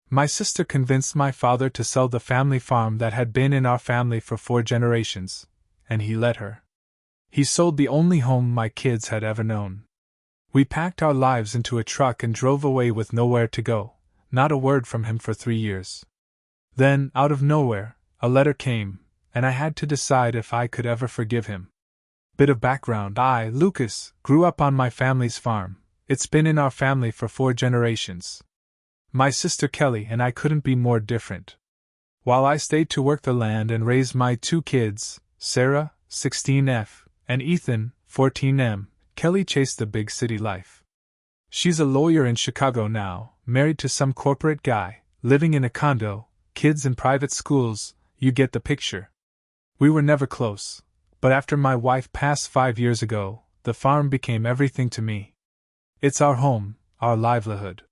My sister convinced my father to sell the family farm that had been in our family for 4 generations, and he let her. He sold the only home my kids had ever known. We packed our lives into a truck and drove away with nowhere to go, not a word from him for 3 years. Then, out of nowhere, a letter came, and I had to decide if I could ever forgive him. Bit of background: I, Lucas, grew up on my family's farm. It's been in our family for 4 generations. My sister Kelly and I couldn't be more different. While I stayed to work the land and raise my 2 kids, Sarah, 16F, and Ethan, 14M, Kelly chased the big city life. She's a lawyer in Chicago now, married to some corporate guy, living in a condo, kids in private schools, you get the picture. We were never close, but after my wife passed 5 years ago, the farm became everything to me. It's our home, our livelihood.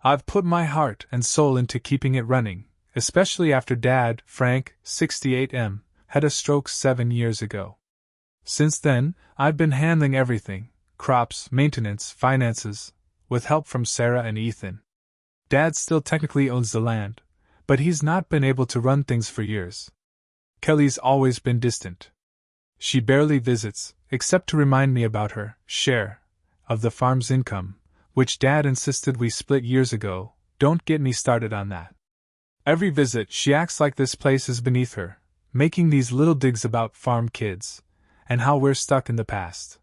I've put my heart and soul into keeping it running, especially after Dad, Frank, 68M, had a stroke 7 years ago. Since then, I've been handling everything: crops, maintenance, finances, with help from Sarah and Ethan. Dad still technically owns the land, but he's not been able to run things for years. Kelly's always been distant. She barely visits, except to remind me about her share of the farm's income, which Dad insisted we split years ago. Don't get me started on that. Every visit she acts like this place is beneath her, making these little digs about farm kids, and how we're stuck in the past.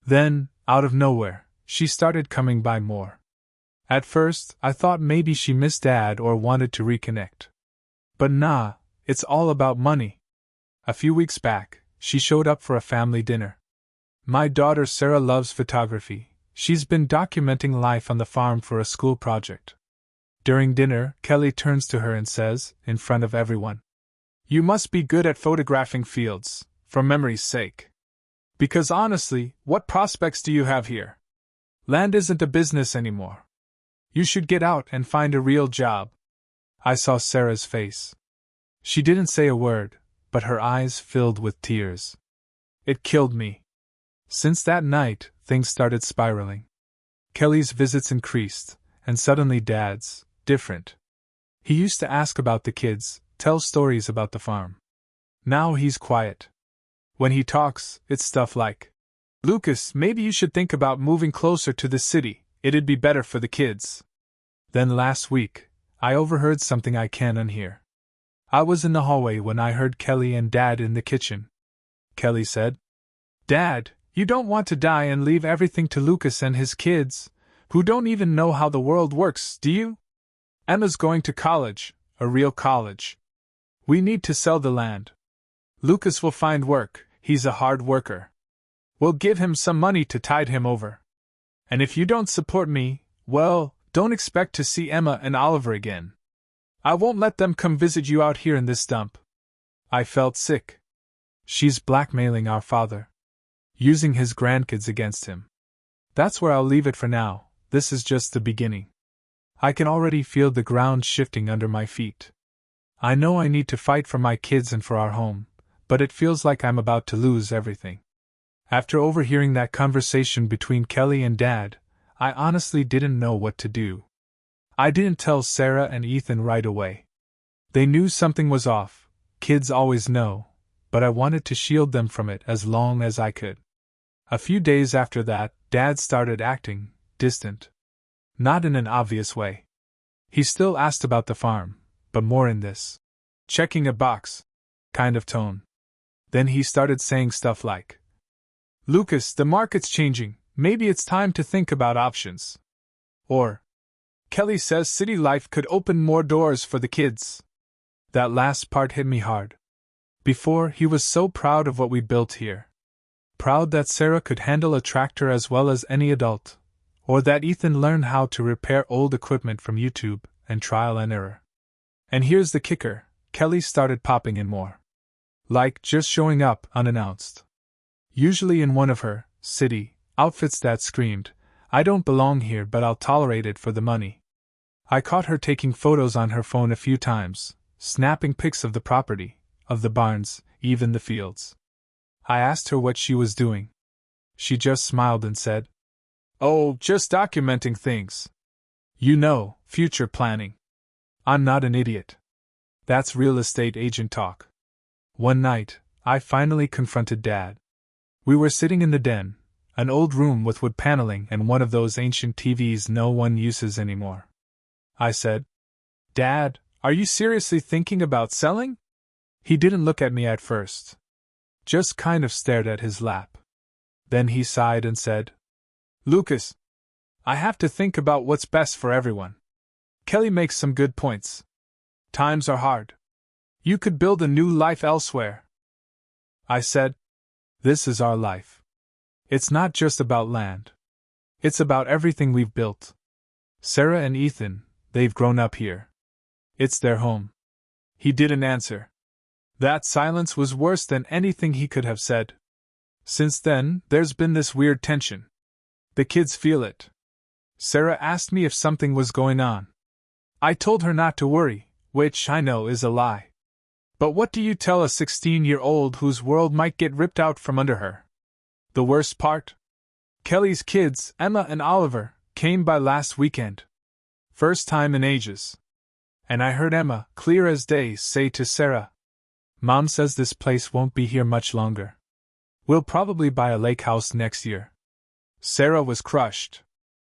Then, out of nowhere, she started coming by more. At first, I thought maybe she missed Dad or wanted to reconnect. But nah, it's all about money. A few weeks back, she showed up for a family dinner. My daughter Sarah loves photography. She's been documenting life on the farm for a school project. During dinner, Kelly turns to her and says, in front of everyone, "You must be good at photographing fields, for memory's sake. Because honestly, what prospects do you have here? Land isn't a business anymore. You should get out and find a real job." I saw Sarah's face. She didn't say a word, but her eyes filled with tears. It killed me. Since that night, things started spiraling. Kelly's visits increased, and suddenly Dad's different. He used to ask about the kids, tell stories about the farm. Now he's quiet. When he talks, it's stuff like, "Lucas, maybe you should think about moving closer to the city, it'd be better for the kids." Then last week, I overheard something I can't unhear. I was in the hallway when I heard Kelly and Dad in the kitchen. Kelly said, "Dad, you don't want to die and leave everything to Lucas and his kids, who don't even know how the world works, do you? Emma's going to college, a real college. We need to sell the land. Lucas will find work, he's a hard worker. We'll give him some money to tide him over. And if you don't support me, well, don't expect to see Emma and Oliver again. I won't let them come visit you out here in this dump." I felt sick. She's blackmailing our father, using his grandkids against him. That's where I'll leave it for now. This is just the beginning. I can already feel the ground shifting under my feet. I know I need to fight for my kids and for our home, but it feels like I'm about to lose everything. After overhearing that conversation between Kelly and Dad, I honestly didn't know what to do. I didn't tell Sarah and Ethan right away. They knew something was off, kids always know, but I wanted to shield them from it as long as I could. A few days after that, Dad started acting distant. Not in an obvious way. He still asked about the farm, but more in this checking a box kind of tone. Then he started saying stuff like, "Lucas, the market's changing, maybe it's time to think about options." Or, "Kelly says city life could open more doors for the kids." That last part hit me hard. Before, he was so proud of what we built here. Proud that Sarah could handle a tractor as well as any adult, or that Ethan learned how to repair old equipment from YouTube and trial and error. And here's the kicker, Kelly started popping in more. Like just showing up unannounced. Usually in one of her city outfits that screamed, "I don't belong here, but I'll tolerate it for the money." I caught her taking photos on her phone a few times, snapping pics of the property, of the barns, even the fields. I asked her what she was doing. She just smiled and said, "Oh, just documenting things. You know, future planning." I'm not an idiot. That's real estate agent talk. One night, I finally confronted Dad. We were sitting in the den, an old room with wood paneling and one of those ancient TVs no one uses anymore. I said, "Dad, are you seriously thinking about selling?" He didn't look at me at first. Just kind of stared at his lap. Then he sighed and said, "Lucas, I have to think about what's best for everyone. Kelly makes some good points. Times are hard. You could build a new life elsewhere." I said, "This is our life. It's not just about land. It's about everything we've built. Sarah and Ethan, they've grown up here. It's their home." He didn't answer. That silence was worse than anything he could have said. Since then, there's been this weird tension. The kids feel it. Sarah asked me if something was going on. I told her not to worry, which I know is a lie. But what do you tell a 16-year-old whose world might get ripped out from under her? The worst part? Kelly's kids, Emma and Oliver, came by last weekend. First time in ages. And I heard Emma, clear as day, say to Sarah, "Mom says this place won't be here much longer. We'll probably buy a lake house next year." Sarah was crushed.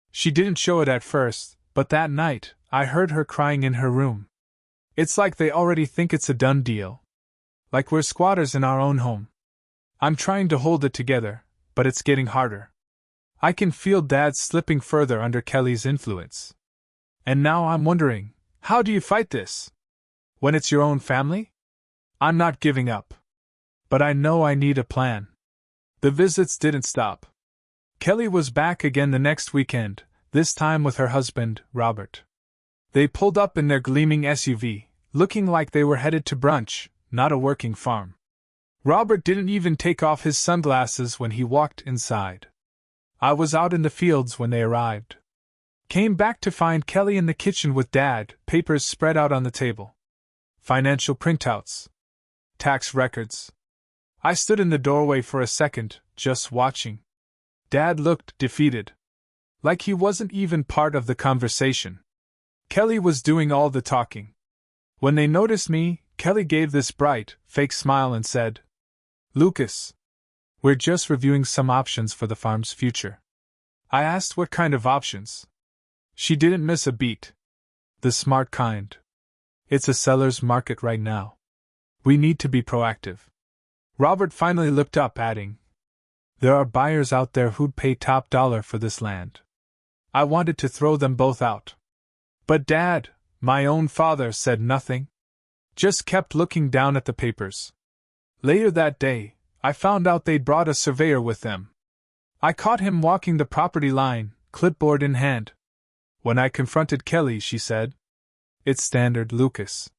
She didn't show it at first, but that night, I heard her crying in her room. It's like they already think it's a done deal. Like we're squatters in our own home. I'm trying to hold it together, but it's getting harder. I can feel Dad slipping further under Kelly's influence. And now I'm wondering, how do you fight this? When it's your own family? I'm not giving up. But I know I need a plan. The visits didn't stop. Kelly was back again the next weekend, this time with her husband, Robert. They pulled up in their gleaming SUV, looking like they were headed to brunch, not a working farm. Robert didn't even take off his sunglasses when he walked inside. I was out in the fields when they arrived. Came back to find Kelly in the kitchen with Dad, papers spread out on the table. Financial printouts. Tax records. I stood in the doorway for a second, just watching. Dad looked defeated. Like he wasn't even part of the conversation. Kelly was doing all the talking. When they noticed me, Kelly gave this bright, fake smile and said, "Lucas, we're just reviewing some options for the farm's future." I asked what kind of options. She didn't miss a beat. The smart kind. It's a seller's market right now. We need to be proactive. Robert finally looked up, adding, "There are buyers out there who'd pay top dollar for this land." I wanted to throw them both out. But Dad, my own father, said nothing. Just kept looking down at the papers. Later that day, I found out they'd brought a surveyor with them. I caught him walking the property line, clipboard in hand. When I confronted Kelly, she said, "It's standard, Lucas.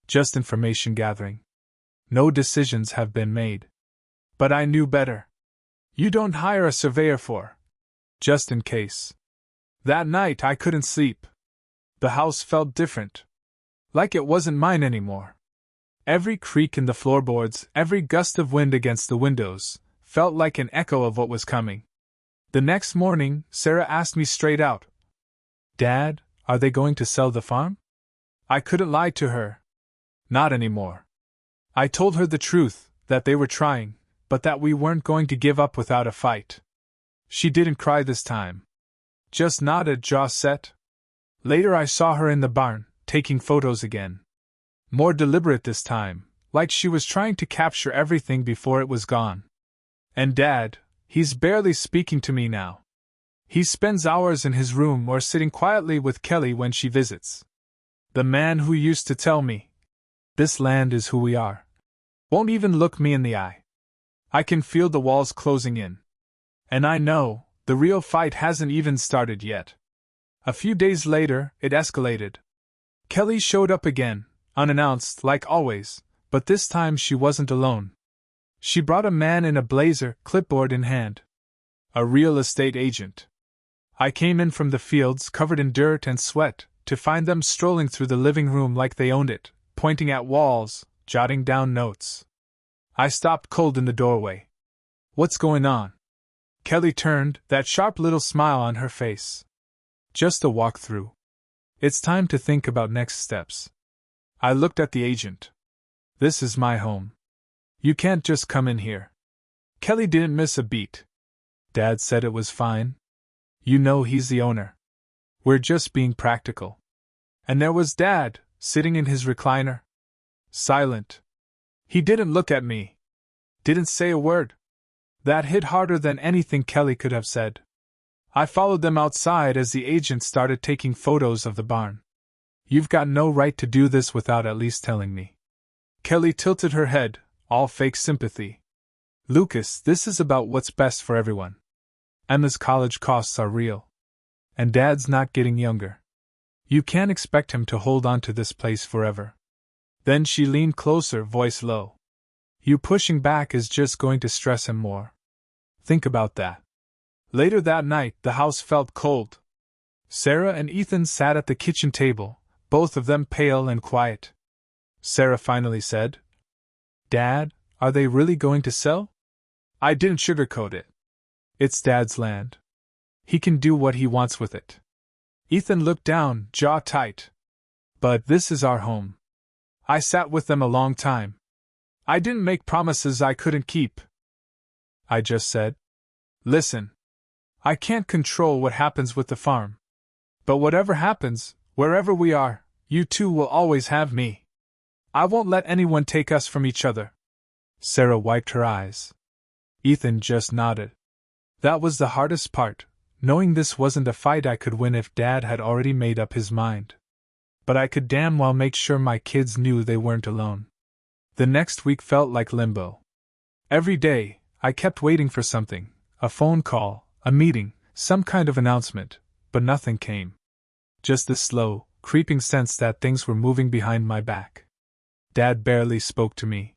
Just information gathering. No decisions have been made." But I knew better. You don't hire a surveyor for. Just in case. That night I couldn't sleep. The house felt different. Like it wasn't mine anymore. Every creak in the floorboards, every gust of wind against the windows, felt like an echo of what was coming. The next morning, Sarah asked me straight out, "Dad, are they going to sell the farm?" I couldn't lie to her. Not anymore. I told her the truth, that they were trying, but that we weren't going to give up without a fight. She didn't cry this time. Just nodded, jaw set. Later I saw her in the barn, taking photos again. More deliberate this time, like she was trying to capture everything before it was gone. And Dad, he's barely speaking to me now. He spends hours in his room or sitting quietly with Kelly when she visits. The man who used to tell me, "This land is who we are," won't even look me in the eye. I can feel the walls closing in. And I know, the real fight hasn't even started yet. A few days later, it escalated. Kelly showed up again, unannounced like always, but this time she wasn't alone. She brought a man in a blazer, clipboard in hand. A real estate agent. I came in from the fields covered in dirt and sweat, to find them strolling through the living room like they owned it, pointing at walls, jotting down notes. I stopped cold in the doorway. "What's going on?" Kelly turned, that sharp little smile on her face. "Just a walk through. It's time to think about next steps. I looked at the agent. This is my home. You can't just come in here. Kelly didn't miss a beat. Dad said it was fine. You know he's the owner. We're just being practical. And there was Dad, sitting in his recliner. Silent. He didn't look at me. Didn't say a word. That hit harder than anything Kelly could have said. I followed them outside as the agent started taking photos of the barn. You've got no right to do this without at least telling me. Kelly tilted her head, all fake sympathy. Lucas, this is about what's best for everyone. Emma's college costs are real. And Dad's not getting younger. You can't expect him to hold on to this place forever. Then she leaned closer, voice low. You pushing back is just going to stress him more. Think about that. Later that night, the house felt cold. Sarah and Ethan sat at the kitchen table, both of them pale and quiet. Sarah finally said, Dad, are they really going to sell? I didn't sugarcoat it. It's Dad's land. He can do what he wants with it. Ethan looked down, jaw tight. But this is our home. I sat with them a long time. I didn't make promises I couldn't keep. I just said, listen. I can't control what happens with the farm. But whatever happens, wherever we are, you two will always have me. I won't let anyone take us from each other. Sarah wiped her eyes. Ethan just nodded. That was the hardest part, knowing this wasn't a fight I could win if Dad had already made up his mind. But I could damn well make sure my kids knew they weren't alone. The next week felt like limbo. Every day, I kept waiting for something, a phone call, a meeting, some kind of announcement, but nothing came. Just the slow, creeping sense that things were moving behind my back. Dad barely spoke to me.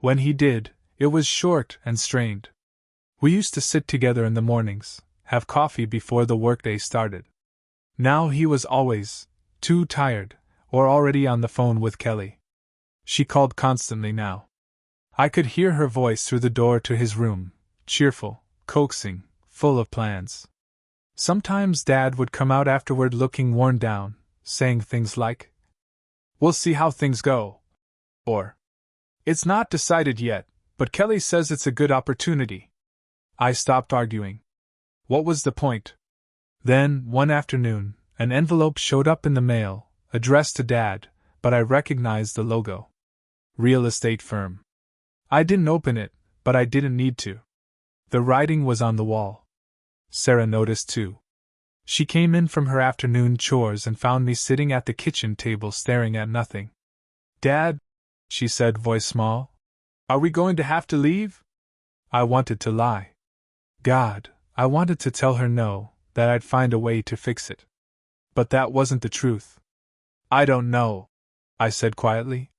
When he did, it was short and strained. We used to sit together in the mornings, have coffee before the workday started. Now he was always too tired, or already on the phone with Kelly. She called constantly now. I could hear her voice through the door to his room, cheerful, coaxing, full of plans. Sometimes Dad would come out afterward looking worn down, saying things like, We'll see how things go. Or, It's not decided yet, but Kelly says it's a good opportunity. I stopped arguing. What was the point? Then, one afternoon, an envelope showed up in the mail, addressed to Dad, but I recognized the logo. Real estate firm. I didn't open it, but I didn't need to. The writing was on the wall. Sarah noticed too. She came in from her afternoon chores and found me sitting at the kitchen table staring at nothing. Dad, she said, voice small, are we going to have to leave? I wanted to lie. God, I wanted to tell her no, that I'd find a way to fix it. But that wasn't the truth. I don't know, I said quietly.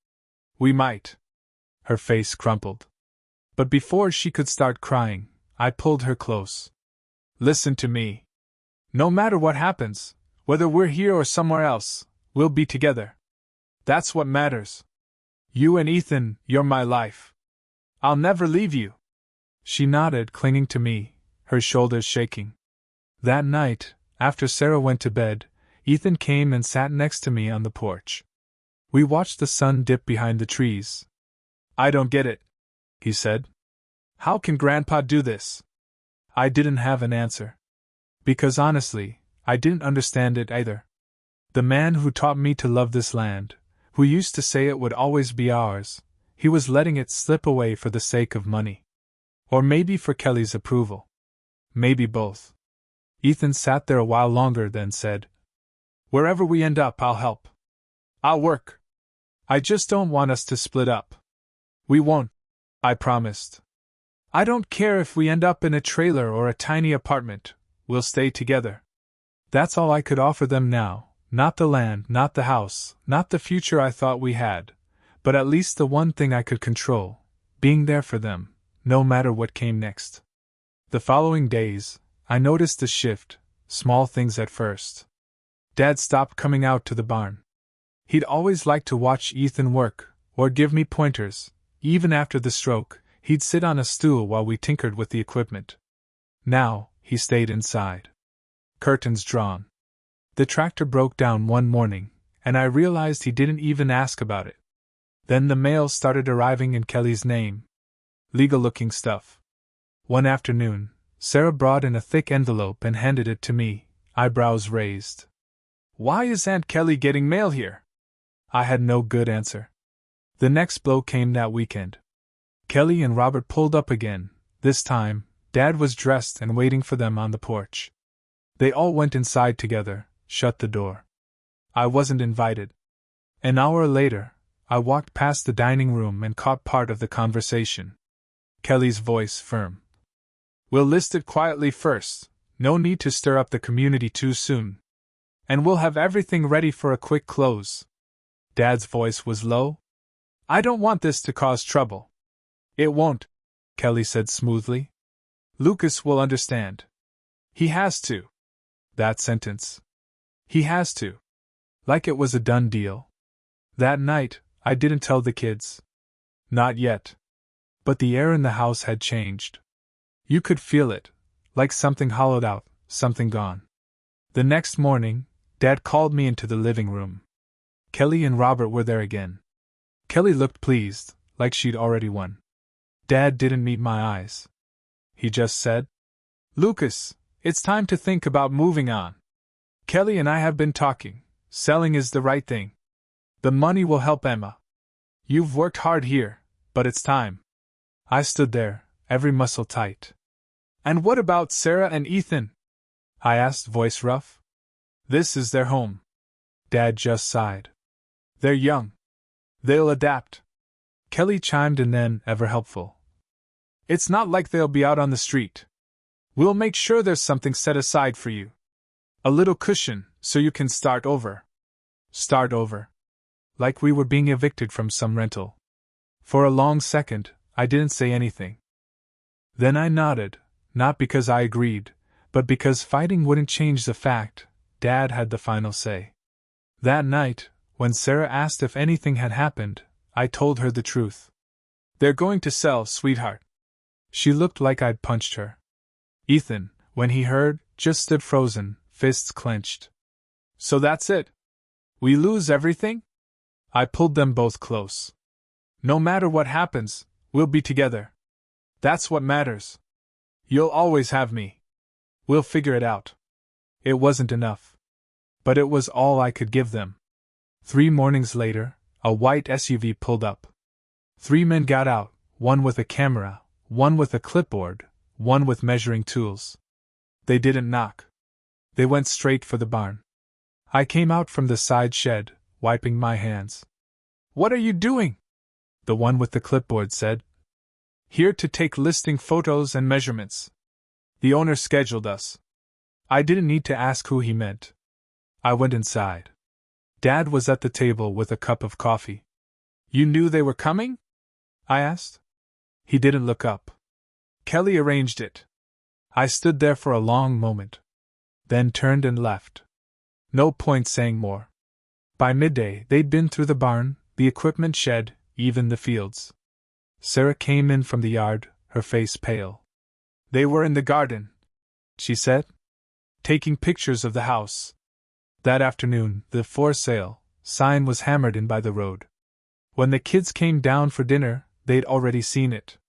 We might. Her face crumpled. But before she could start crying, I pulled her close. Listen to me. No matter what happens, whether we're here or somewhere else, we'll be together. That's what matters. You and Ethan, you're my life. I'll never leave you. She nodded, clinging to me, her shoulders shaking. That night, after Sarah went to bed, Ethan came and sat next to me on the porch. We watched the sun dip behind the trees. I don't get it, he said. How can Grandpa do this? I didn't have an answer. Because honestly, I didn't understand it either. The man who taught me to love this land, who used to say it would always be ours, he was letting it slip away for the sake of money. Or maybe for Kelly's approval. Maybe both. Ethan sat there a while longer, then said, Wherever we end up, I'll help. I'll work. I just don't want us to split up. We won't, I promised. I don't care if we end up in a trailer or a tiny apartment, we'll stay together. That's all I could offer them now, not the land, not the house, not the future I thought we had, but at least the one thing I could control, being there for them, no matter what came next. The following days, I noticed a shift, small things at first. Dad stopped coming out to the barn. He'd always liked to watch Ethan work, or give me pointers. Even after the stroke, he'd sit on a stool while we tinkered with the equipment. Now, he stayed inside. Curtains drawn. The tractor broke down one morning, and I realized he didn't even ask about it. Then the mail started arriving in Kelly's name. Legal-looking stuff. One afternoon, Sarah brought in a thick envelope and handed it to me, eyebrows raised. "Why is Aunt Kelly getting mail here?" I had no good answer. The next blow came that weekend. Kelly and Robert pulled up again. This time, Dad was dressed and waiting for them on the porch. They all went inside together, shut the door. I wasn't invited. An hour later, I walked past the dining room and caught part of the conversation. Kelly's voice firm. "We'll list it quietly first, no need to stir up the community too soon. And we'll have everything ready for a quick close." Dad's voice was low. "I don't want this to cause trouble." "It won't," Kelly said smoothly. "Lucas will understand. He has to." That sentence. He has to. Like it was a done deal. That night, I didn't tell the kids. Not yet. But the air in the house had changed. You could feel it, like something hollowed out, something gone. The next morning, Dad called me into the living room. Kelly and Robert were there again. Kelly looked pleased, like she'd already won. Dad didn't meet my eyes. He just said, "Lucas, it's time to think about moving on. Kelly and I have been talking. Selling is the right thing. The money will help Emma. You've worked hard here, but it's time." I stood there, every muscle tight. "And what about Sarah and Ethan?" I asked, voice rough. "This is their home." Dad just sighed. "They're young. They'll adapt." Kelly chimed in then, ever helpful. "It's not like they'll be out on the street. We'll make sure there's something set aside for you. A little cushion, so you can start over." Start over. Like we were being evicted from some rental. For a long second, I didn't say anything. Then I nodded, not because I agreed, but because fighting wouldn't change the fact Dad had the final say. That night, when Sarah asked if anything had happened, I told her the truth. "They're going to sell, sweetheart." She looked like I'd punched her. Ethan, when he heard, just stood frozen, fists clenched. "So that's it? We lose everything?" I pulled them both close. "No matter what happens, we'll be together. That's what matters. You'll always have me. We'll figure it out." It wasn't enough. But it was all I could give them. 3 mornings later, a white SUV pulled up. 3 men got out, one with a camera, one with a clipboard, one with measuring tools. They didn't knock. They went straight for the barn. I came out from the side shed, wiping my hands. "What are you doing?" the one with the clipboard said. "Here to take listing photos and measurements. The owner scheduled us." I didn't need to ask who he meant. I went inside. Dad was at the table with a cup of coffee. "You knew they were coming?" I asked. He didn't look up. "Kelly arranged it." I stood there for a long moment. Then turned and left. No point saying more. By midday, they'd been through the barn, the equipment shed, even the fields. Sarah came in from the yard, her face pale. "They were in the garden," she said, "taking pictures of the house." That afternoon, the "for sale" sign was hammered in by the road. When the kids came down for dinner, they'd already seen it.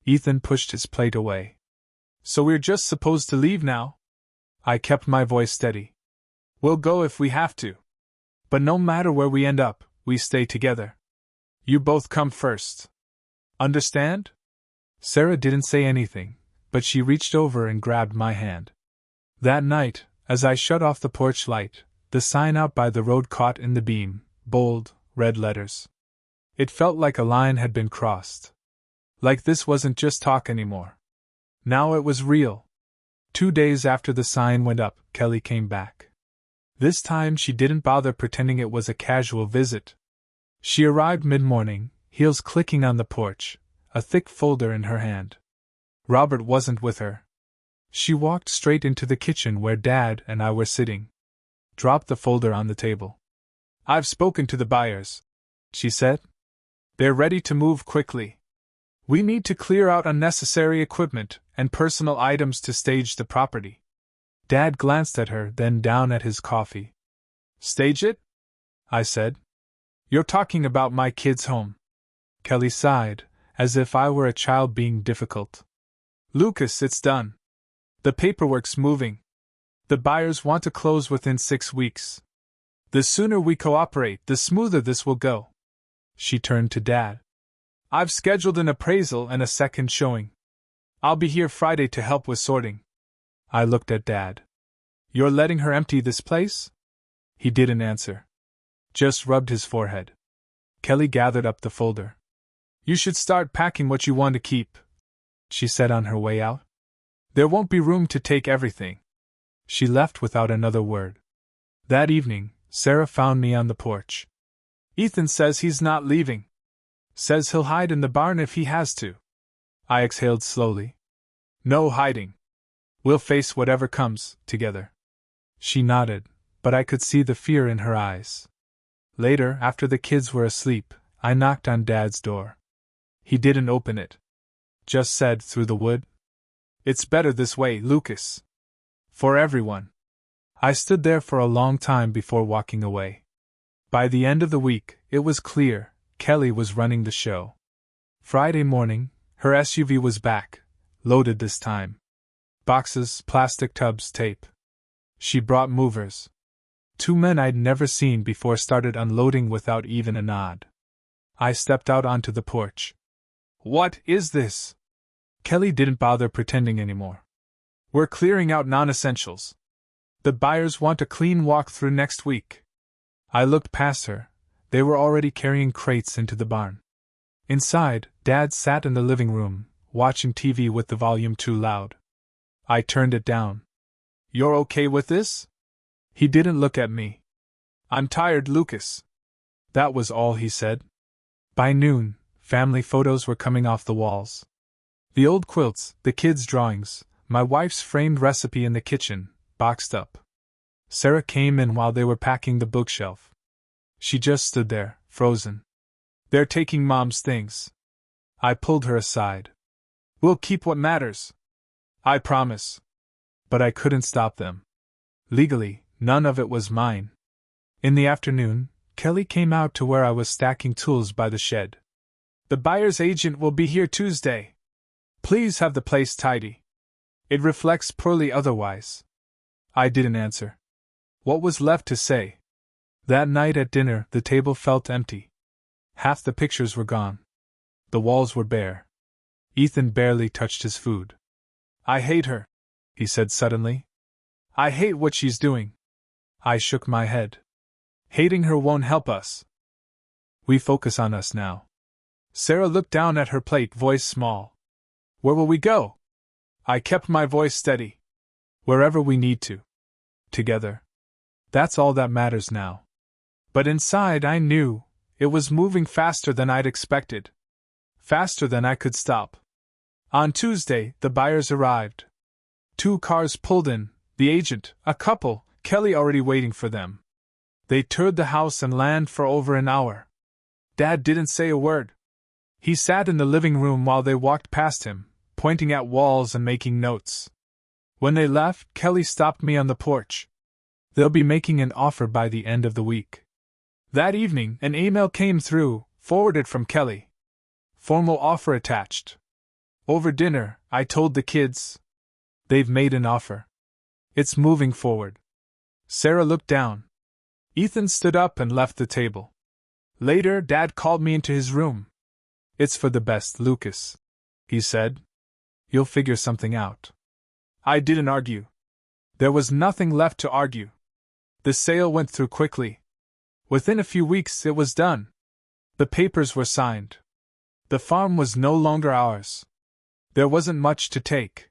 Ethan pushed his plate away. "So we're just supposed to leave now?" I kept my voice steady. "We'll go if we have to. But no matter where we end up, we stay together. You both come first. Understand?" Sarah didn't say anything, but she reached over and grabbed my hand. That night, as I shut off the porch light, the sign out by the road caught in the beam, bold, red letters. It felt like a line had been crossed. Like this wasn't just talk anymore. Now it was real. 2 days after the sign went up, Kelly came back. This time she didn't bother pretending it was a casual visit. She arrived mid-morning, heels clicking on the porch, a thick folder in her hand. Robert wasn't with her. She walked straight into the kitchen where Dad and I were sitting. Dropped the folder on the table. "I've spoken to the buyers," she said. "They're ready to move quickly. We need to clear out unnecessary equipment and personal items to stage the property." Dad glanced at her, then down at his coffee. Stage it? I said. You're talking about my kid's home. Kelly sighed, as if I were a child being difficult. Lucas, it's done. The paperwork's moving. The buyers want to close within 6 weeks. The sooner we cooperate, the smoother this will go. She turned to Dad. I've scheduled an appraisal and a second showing. I'll be here Friday to help with sorting. I looked at Dad. You're letting her empty this place? He didn't answer. Just rubbed his forehead. Kelly gathered up the folder. You should start packing what you want to keep, she said on her way out. There won't be room to take everything. She left without another word. That evening, Sarah found me on the porch. Ethan says he's not leaving. Says he'll hide in the barn if he has to. I exhaled slowly. No hiding. We'll face whatever comes, together. She nodded, but I could see the fear in her eyes. Later, after the kids were asleep, I knocked on Dad's door. He didn't open it. Just said through the wood, It's better this way, Lucas. For everyone. I stood there for a long time before walking away. By the end of the week, it was clear Kelly was running the show. Friday morning, her SUV was back, loaded this time. Boxes, plastic tubs, tape. She brought movers. 2 men I'd never seen before started unloading without even a nod. I stepped out onto the porch. What is this? Kelly didn't bother pretending anymore. We're clearing out non-essentials. The buyers want a clean walk-through next week. I looked past her. They were already carrying crates into the barn. Inside, Dad sat in the living room, watching TV with the volume too loud. I turned it down. You're okay with this? He didn't look at me. I'm tired, Lucas. That was all he said. By noon, family photos were coming off the walls. The old quilts, the kids' drawings, my wife's framed recipe in the kitchen, boxed up. Sarah came in while they were packing the bookshelf. She just stood there, frozen. They're taking Mom's things. I pulled her aside. We'll keep what matters. I promise. But I couldn't stop them. Legally, none of it was mine. In the afternoon, Kelly came out to where I was stacking tools by the shed. The buyer's agent will be here Tuesday. Please have the place tidy. It reflects poorly otherwise. I didn't answer. What was left to say? That night at dinner, the table felt empty. Half the pictures were gone. The walls were bare. Ethan barely touched his food. I hate her, he said suddenly. I hate what she's doing. I shook my head. Hating her won't help us. We focus on us now. Sarah looked down at her plate, voice small. Where will we go? I kept my voice steady. Wherever we need to. Together. That's all that matters now. But inside I knew it was moving faster than I'd expected. Faster than I could stop. On Tuesday, the buyers arrived. 2 cars pulled in, the agent, a couple, Kelly already waiting for them. They toured the house and land for over an hour. Dad didn't say a word. He sat in the living room while they walked past him, pointing at walls and making notes. When they left, Kelly stopped me on the porch. They'll be making an offer by the end of the week. That evening, an email came through, forwarded from Kelly. Formal offer attached. Over dinner, I told the kids. They've made an offer. It's moving forward. Sarah looked down. Ethan stood up and left the table. Later, Dad called me into his room. It's for the best, Lucas, he said. You'll figure something out. I didn't argue. There was nothing left to argue. The sale went through quickly. Within a few weeks it was done. The papers were signed. The farm was no longer ours. There wasn't much to take.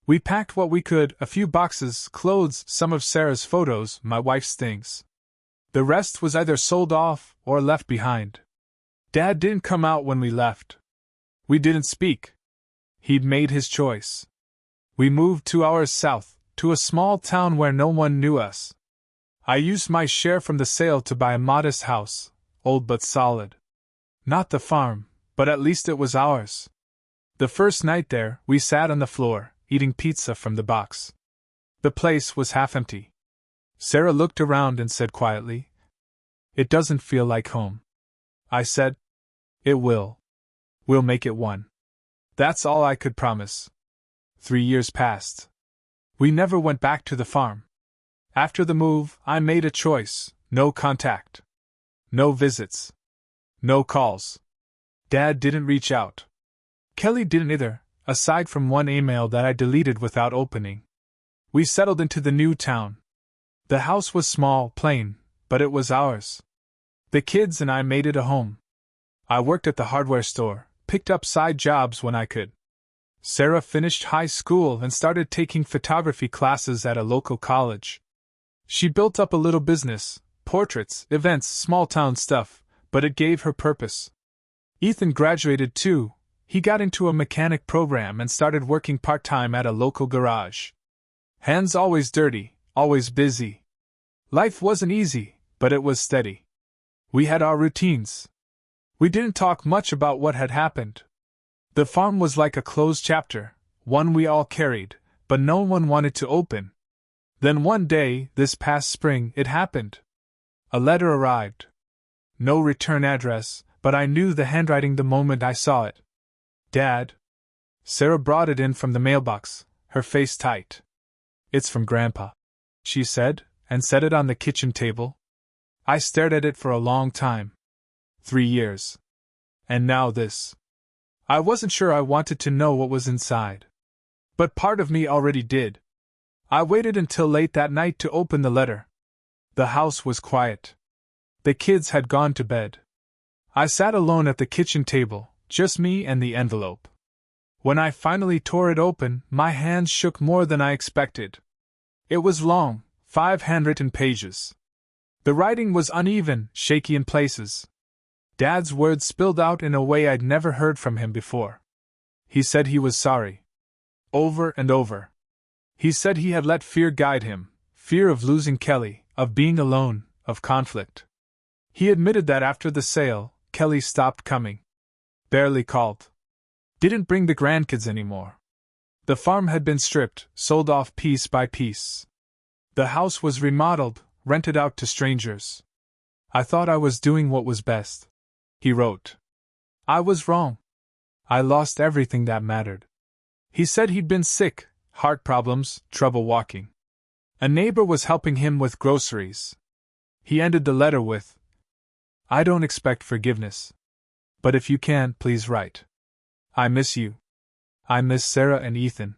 We packed what we could, a few boxes, clothes, some of Sarah's photos, my wife's things. The rest was either sold off or left behind. Dad didn't come out when we left. We didn't speak. He'd made his choice. We moved 2 hours south, to a small town where no one knew us. I used my share from the sale to buy a modest house, old but solid. Not the farm, but at least it was ours. The first night there, we sat on the floor, eating pizza from the box. The place was half empty. Sarah looked around and said quietly, "It doesn't feel like home." I said, "It will. We'll make it one." That's all I could promise. 3 years passed. We never went back to the farm. After the move, I made a choice: no contact. No visits. No calls. Dad didn't reach out. Kelly didn't either, aside from one email that I deleted without opening. We settled into the new town. The house was small, plain, but it was ours. The kids and I made it a home. I worked at the hardware store, picked up side jobs when I could. Sarah finished high school and started taking photography classes at a local college. She built up a little business, portraits, events, small-town stuff, but it gave her purpose. Ethan graduated too. He got into a mechanic program and started working part-time at a local garage. Hands always dirty, always busy. Life wasn't easy, but it was steady. We had our routines. We didn't talk much about what had happened. The farm was like a closed chapter, one we all carried, but no one wanted to open. Then one day, this past spring, it happened. A letter arrived. No return address, but I knew the handwriting the moment I saw it. "Dad." Sarah brought it in from the mailbox, her face tight. "It's from Grandpa," she said, and set it on the kitchen table. I stared at it for a long time. 3 years. And now this. I wasn't sure I wanted to know what was inside. But part of me already did. I waited until late that night to open the letter. The house was quiet. The kids had gone to bed. I sat alone at the kitchen table, just me and the envelope. When I finally tore it open, my hands shook more than I expected. It was long, 5 handwritten pages. The writing was uneven, shaky in places. Dad's words spilled out in a way I'd never heard from him before. He said he was sorry. Over and over. He said he had let fear guide him, fear of losing Kelly, of being alone, of conflict. He admitted that after the sale, Kelly stopped coming. Barely called. Didn't bring the grandkids anymore. The farm had been stripped, sold off piece by piece. The house was remodeled, rented out to strangers. I thought I was doing what was best. He wrote. I was wrong. I lost everything that mattered. He said he'd been sick, heart problems, trouble walking. A neighbor was helping him with groceries. He ended the letter with, "I don't expect forgiveness. But if you can, please write. I miss you. I miss Sarah and Ethan.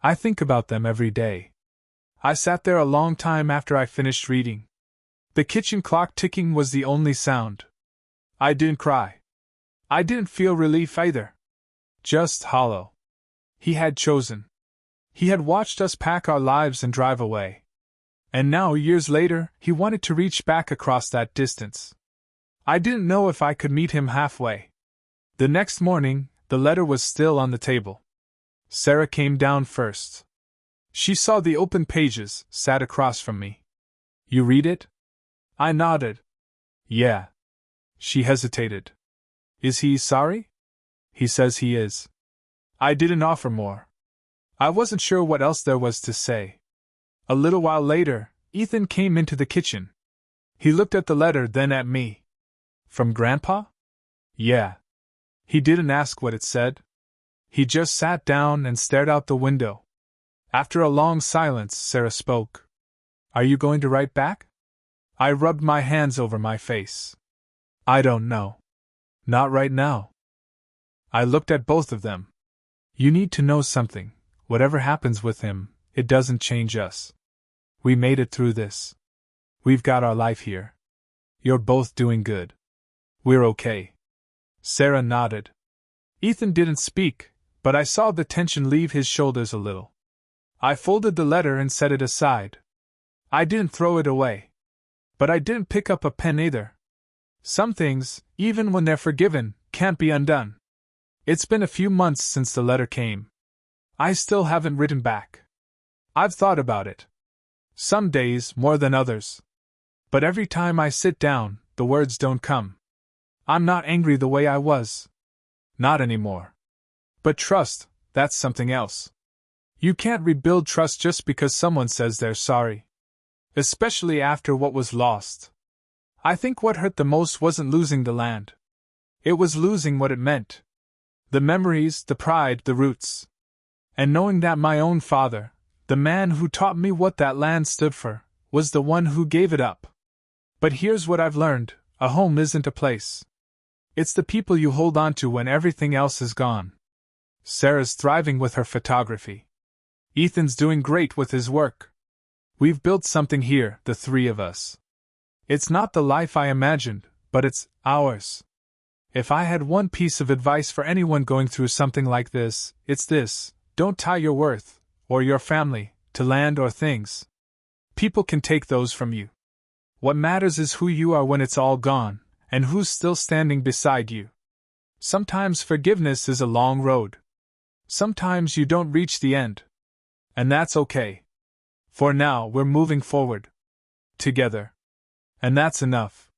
I think about them every day." I sat there a long time after I finished reading. The kitchen clock ticking was the only sound. I didn't cry. I didn't feel relief either. Just hollow. He had chosen. He had watched us pack our lives and drive away. And now, years later, he wanted to reach back across that distance. I didn't know if I could meet him halfway. The next morning, the letter was still on the table. Sarah came down first. She saw the open pages, sat across from me. "You read it?" I nodded. "Yeah." She hesitated. "Is he sorry?" "He says he is." I didn't offer more. I wasn't sure what else there was to say. A little while later, Ethan came into the kitchen. He looked at the letter, then at me. "From Grandpa?" "Yeah." He didn't ask what it said. He just sat down and stared out the window. After a long silence, Sarah spoke. "Are you going to write back?" I rubbed my hands over my face. "I don't know. Not right now." I looked at both of them. "You need to know something. Whatever happens with him, it doesn't change us. We made it through this. We've got our life here. You're both doing good. We're okay." Sarah nodded. Ethan didn't speak, but I saw the tension leave his shoulders a little. I folded the letter and set it aside. I didn't throw it away. But I didn't pick up a pen either. Some things, even when they're forgiven, can't be undone. It's been a few months since the letter came. I still haven't written back. I've thought about it. Some days more than others. But every time I sit down, the words don't come. I'm not angry the way I was. Not anymore. But trust, that's something else. You can't rebuild trust just because someone says they're sorry. especially after what was lost. I think what hurt the most wasn't losing the land. It was losing what it meant. The memories, the pride, the roots. And knowing that my own father, the man who taught me what that land stood for, was the one who gave it up. But here's what I've learned: a home isn't a place. It's the people you hold on to when everything else is gone. Sarah's thriving with her photography. Ethan's doing great with his work. We've built something here, the three of us. It's not the life I imagined, but it's ours. If I had one piece of advice for anyone going through something like this, it's this: don't tie your worth, or your family, to land or things. People can take those from you. What matters is who you are when it's all gone, and who's still standing beside you. Sometimes forgiveness is a long road. Sometimes you don't reach the end. And that's okay. For now, we're moving forward. Together. And that's enough.